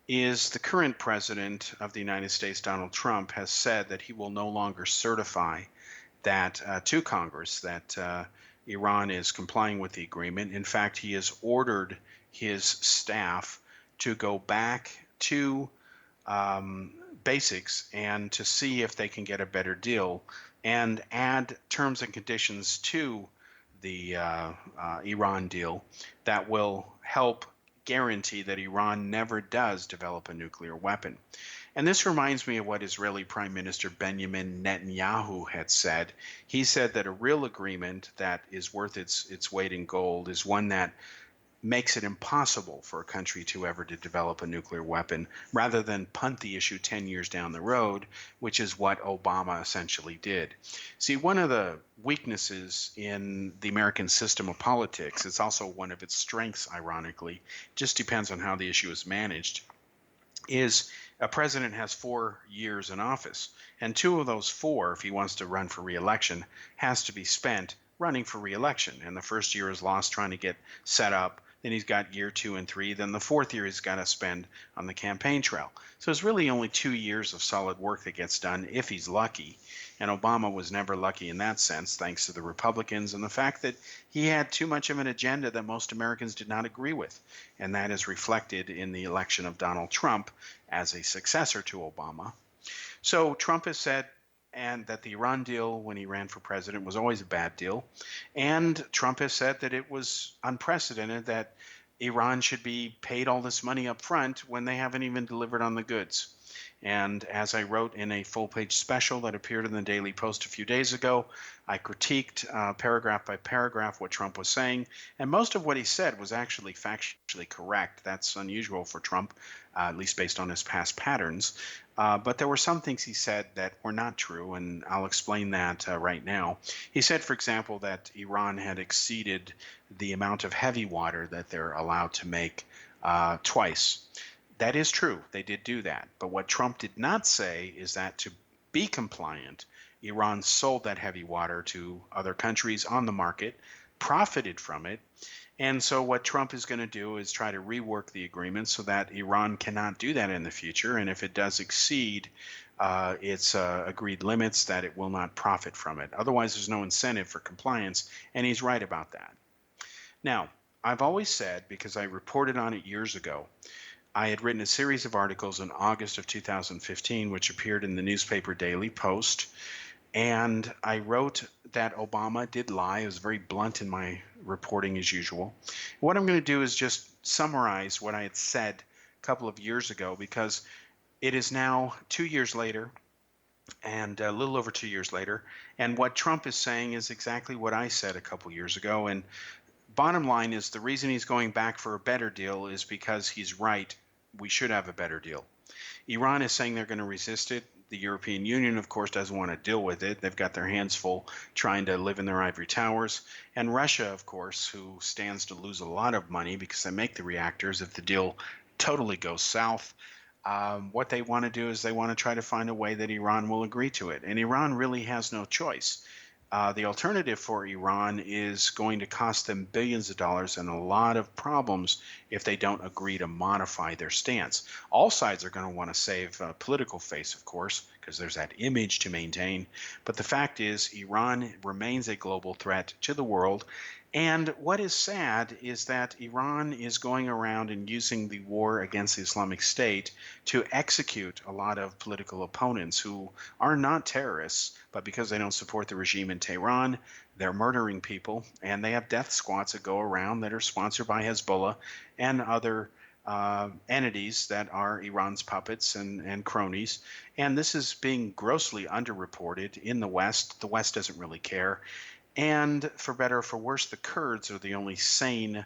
is the current president of the United States, Donald Trump, has said that he will no longer certify that to Congress that Iran is complying with the agreement. In fact, he has ordered his staff to go back to um, basics and to see if they can get a better deal and add terms and conditions to the Iran deal that will help guarantee that Iran never does develop a nuclear weapon. And this reminds me of what Israeli Prime Minister Benjamin Netanyahu had said. He said that a real agreement that is worth its weight in gold is one that makes it impossible for a country to ever to develop a nuclear weapon, rather than punt the issue 10 years down the road, which is what Obama essentially did. See, one of the weaknesses in the American system of politics, it's also one of its strengths, ironically, just depends on how the issue is managed, is a president has 4 years in office, and 2 of those 4, if he wants to run for re-election, has to be spent running for re-election. And the first year is lost trying to get set up. Then he's got year 2 and 3. Then the 4th year he's got to spend on the campaign trail. So it's really only 2 years of solid work that gets done if he's lucky. And Obama was never lucky in that sense, thanks to the Republicans and the fact that he had too much of an agenda that most Americans did not agree with. And that is reflected in the election of Donald Trump as a successor to Obama. So Trump has said and that the Iran deal when he ran for president was always a bad deal. And Trump has said that it was unprecedented that Iran should be paid all this money up front when they haven't even delivered on the goods. And as I wrote in a full-page special that appeared in the Daily Post a few days ago, I critiqued paragraph by paragraph what Trump was saying, and most of what he said was actually factually correct. That's unusual for Trump, at least based on his past patterns. But there were some things he said that were not true, and I'll explain that right now. He said, for example, that Iran had exceeded the amount of heavy water that they're allowed to make twice. That is true. They did do that. But what Trump did not say is that to be compliant, Iran sold that heavy water to other countries on the market, profited from it. And so what Trump is going to do is try to rework the agreement so that Iran cannot do that in the future. And if it does exceed its agreed limits, that it will not profit from it. Otherwise, there's no incentive for compliance. And he's right about that. Now, I've always said, because I reported on it years ago, I had written a series of articles in August of 2015, which appeared in the newspaper Daily Post. And I wrote that Obama did lie. I was very blunt in my reporting as usual. What I'm going to do is just summarize what I had said a couple of years ago, because it is now 2 years later, and a little over 2 years later. And what Trump is saying is exactly what I said a couple years ago. And bottom line is the reason he's going back for a better deal is because he's right. We should have a better deal. Iran is saying they're going to resist it. The European Union, of course, doesn't want to deal with it. They've got their hands full trying to live in their ivory towers. And Russia, of course, who stands to lose a lot of money because they make the reactors if the deal totally goes south. What they want to do is they want to try to find a way that Iran will agree to it. And Iran really has no choice. The alternative for Iran is going to cost them billions of dollars and a lot of problems if they don't agree to modify their stance. All sides are going to want to save political face, of course, because there's that image to maintain. But the fact is, Iran remains a global threat to the world. And what is sad is that Iran is going around and using the war against the Islamic State to execute a lot of political opponents who are not terrorists, but because they don't support the regime in Tehran, they're murdering people, and they have death squads that go around that are sponsored by Hezbollah and other entities that are Iran's puppets and cronies. And this is being grossly underreported in the West. The West doesn't really care. And for better or for worse, the Kurds are the only sane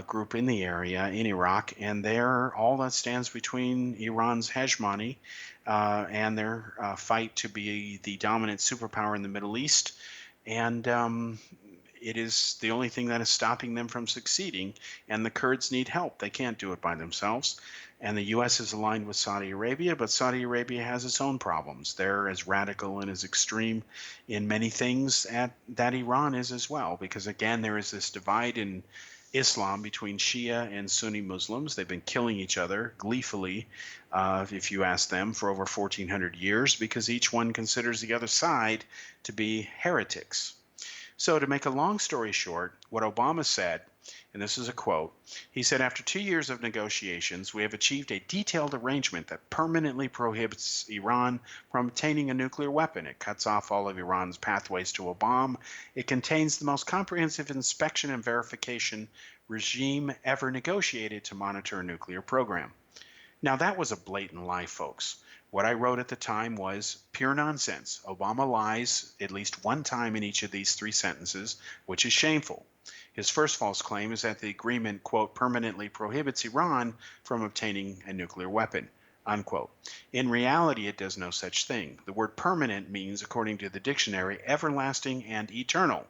group in the area in Iraq, and they're all that stands between Iran's hegemony and their fight to be the dominant superpower in the Middle East. And it is the only thing that is stopping them from succeeding. And the Kurds need help. They can't do it by themselves. And the U.S. is aligned with Saudi Arabia, but Saudi Arabia has its own problems. They're as radical and as extreme in many things that Iran is as well, because again, there is this divide in Islam between Shia and Sunni Muslims. They've been killing each other gleefully, if you ask them, for over 1,400 years, because each one considers the other side to be heretics. So to make a long story short, what Obama said, and this is a quote, he said, after 2 years of negotiations, we have achieved a detailed arrangement that permanently prohibits Iran from obtaining a nuclear weapon. It cuts off all of Iran's pathways to a bomb. It contains the most comprehensive inspection and verification regime ever negotiated to monitor a nuclear program. Now, that was a blatant lie, folks. What I wrote at the time was pure nonsense. Obama lies at least one time in each of these 3 sentences, which is shameful. His first false claim is that the agreement, quote, permanently prohibits Iran from obtaining a nuclear weapon, unquote. In reality, it does no such thing. The word permanent means, according to the dictionary, everlasting and eternal.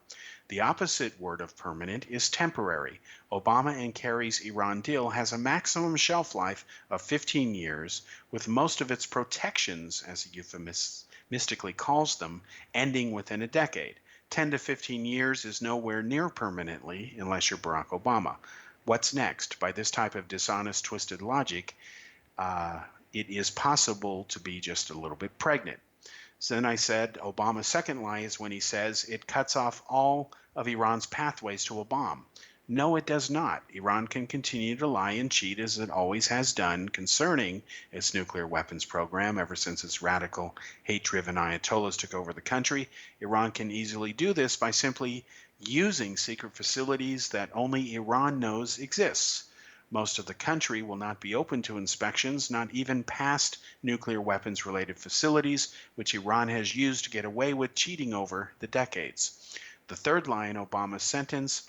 The opposite word of permanent is temporary. Obama and Kerry's Iran deal has a maximum shelf life of 15 years, with most of its protections, as he euphemistically calls them, ending within a decade. 10 to 15 years is nowhere near permanently unless you're Barack Obama. What's next? By this type of dishonest, twisted logic, it is possible to be just a little bit pregnant. So then I said Obama's second lie is when he says it cuts off all of Iran's pathways to a bomb. No, it does not. Iran can continue to lie and cheat as it always has done concerning its nuclear weapons program ever since its radical, hate-driven Ayatollahs took over the country. Iran can easily do this by simply using secret facilities that only Iran knows exists. Most of the country will not be open to inspections, not even past nuclear weapons-related facilities, which Iran has used to get away with cheating over the decades. The third lie in Obama's sentence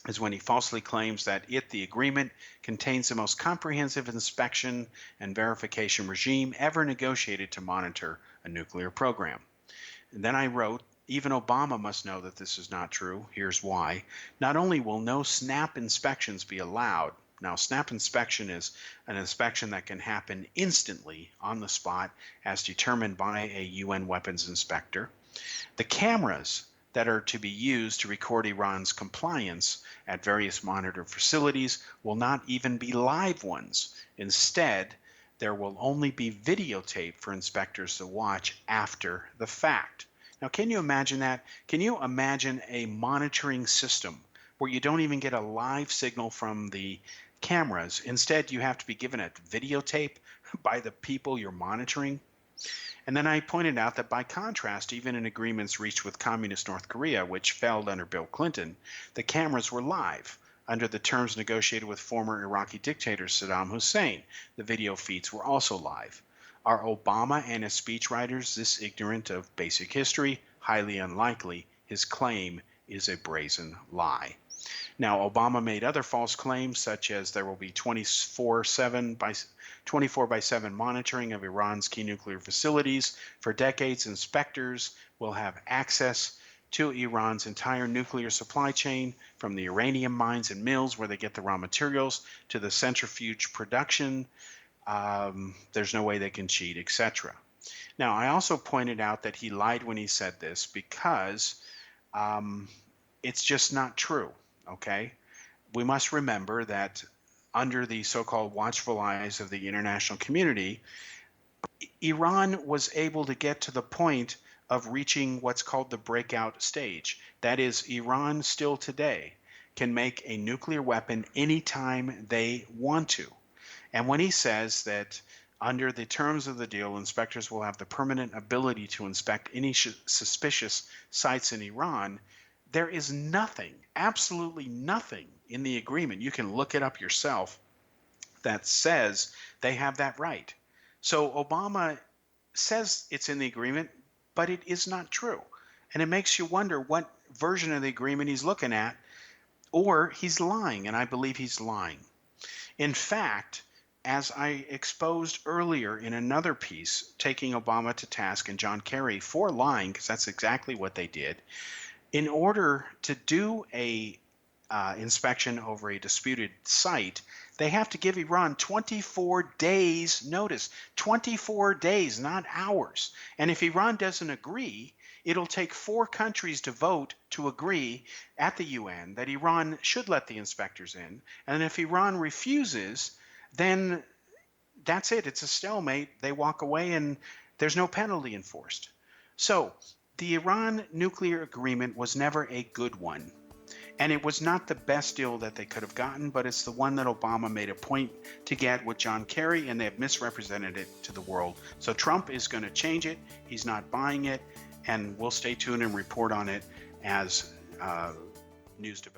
is when he falsely claims that the agreement, contains the most comprehensive inspection and verification regime ever negotiated to monitor a nuclear program. And then I wrote, even Obama must know that this is not true. Here's why. Not only will no snap inspections be allowed. Now, snap inspection is an inspection that can happen instantly on the spot as determined by a UN weapons inspector. The cameras that are to be used to record Iran's compliance at various monitored facilities will not even be live ones. Instead, there will only be videotape for inspectors to watch after the fact. Now, can you imagine that? Can you imagine a monitoring system where you don't even get a live signal from the cameras? Instead, you have to be given a videotape by the people you're monitoring. And then I pointed out that by contrast, even in agreements reached with communist North Korea, which failed under Bill Clinton, the cameras were live. Under the terms negotiated with former Iraqi dictator Saddam Hussein, the video feeds were also live. Are Obama and his speechwriters this ignorant of basic history? Highly unlikely. His claim is a brazen lie. Now, Obama made other false claims, such as there will be 24 by 7 monitoring of Iran's key nuclear facilities. For decades, inspectors will have access to Iran's entire nuclear supply chain, from the uranium mines and mills where they get the raw materials to the centrifuge production. There's no way they can cheat, etc. Now, I also pointed out that he lied when he said this because it's just not true. Okay, we must remember that under the so-called watchful eyes of the international community, Iran was able to get to the point of reaching what's called the breakout stage. That is, Iran still today can make a nuclear weapon anytime they want to. And when he says that under the terms of the deal, inspectors will have the permanent ability to inspect any suspicious sites in Iran, there is nothing, absolutely nothing in the agreement, you can look it up yourself, that says they have that right. So Obama says it's in the agreement, but it is not true. And it makes you wonder what version of the agreement he's looking at. or he's lying, and I believe he's lying. In fact, as I exposed earlier in another piece, taking Obama to task and John Kerry for lying, because that's exactly what they did, in order to do a inspection over a disputed site, they have to give Iran 24 days notice. 24 days, not hours. And if Iran doesn't agree, it'll take 4 countries to vote to agree at the UN that Iran should let the inspectors in. And if Iran refuses, then that's it. It's a stalemate. They walk away and there's no penalty enforced. So the Iran nuclear agreement was never a good one. And it was not the best deal that they could have gotten, but it's the one that Obama made a point to get with John Kerry, and they have misrepresented it to the world. So Trump is going to change it. He's not buying it, and we'll stay tuned and report on it as news develops.